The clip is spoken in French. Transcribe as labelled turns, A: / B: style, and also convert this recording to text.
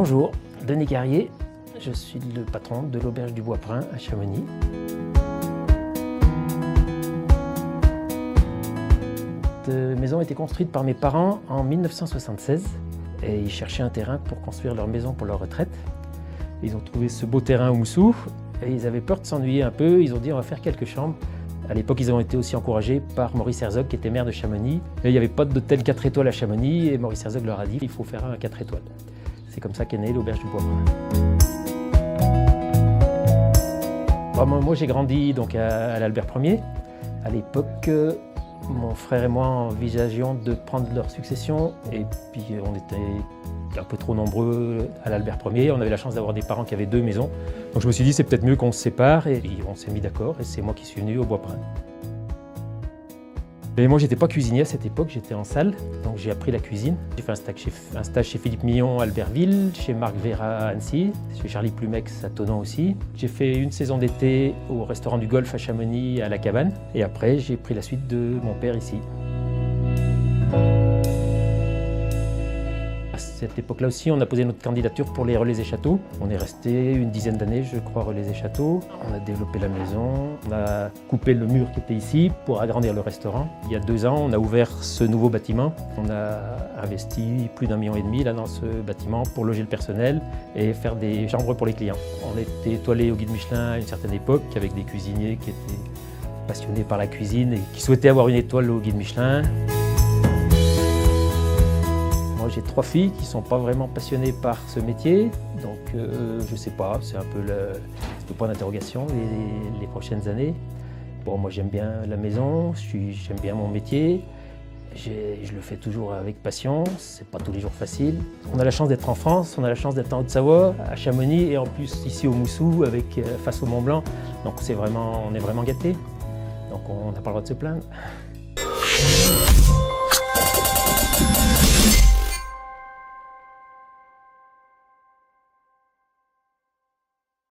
A: Bonjour, Denis Carrier, je suis le patron de l'auberge du Bois-Prin à Chamonix. Cette maison a été construite par mes parents en 1976 et ils cherchaient un terrain pour construire leur maison pour leur retraite. Ils ont trouvé ce beau terrain au Moussou et ils avaient peur de s'ennuyer un peu. Ils ont dit on va faire quelques chambres. À l'époque, ils ont été aussi encouragés par Maurice Herzog qui était maire de Chamonix. Et il n'y avait pas d'hôtel 4 étoiles à Chamonix et Maurice Herzog leur a dit il faut faire un 4 étoiles. C'est comme ça qu'est née l'auberge du Bois-Prin. Moi j'ai grandi donc à l'Albert Ier. À l'époque, mon frère et moi envisagions de prendre leur succession et puis on était un peu trop nombreux à l'Albert Ier. On avait la chance d'avoir des parents qui avaient 2 maisons. Donc je me suis dit c'est peut-être mieux qu'on se sépare et on s'est mis d'accord et c'est moi qui suis venu au Bois-Prin. Et moi j'étais pas cuisinier à cette époque, j'étais en salle, donc j'ai appris la cuisine. J'ai fait un stage chez Philippe Millon à Albertville, chez Marc Vera à Annecy, chez Charlie Plumex à Thonon aussi. J'ai fait une saison d'été au restaurant du Golf à Chamonix à la Cabane et après j'ai pris la suite de mon père ici. À cette époque-là aussi, on a posé notre candidature pour les Relais et Châteaux. On est resté une dizaine d'années, je crois, Relais et Châteaux. On a développé la maison, on a coupé le mur qui était ici pour agrandir le restaurant. Il y a 2 ans, on a ouvert ce nouveau bâtiment. On a investi plus d'1,5 million là, dans ce bâtiment pour loger le personnel et faire des chambres pour les clients. On était étoilé au guide Michelin à une certaine époque avec des cuisiniers qui étaient passionnés par la cuisine et qui souhaitaient avoir une étoile au guide Michelin. Moi, j'ai 3 filles qui ne sont pas vraiment passionnées par ce métier, donc je ne sais pas, c'est un peu le point d'interrogation les prochaines années. Bon, moi j'aime bien la maison, j'aime bien mon métier, je le fais toujours avec passion, c'est pas tous les jours facile. On a la chance d'être en France, on a la chance d'être en Haute-Savoie, à Chamonix et en plus ici au Moussou face au Mont-Blanc, donc on est vraiment gâtés, donc on n'a pas le droit de se plaindre.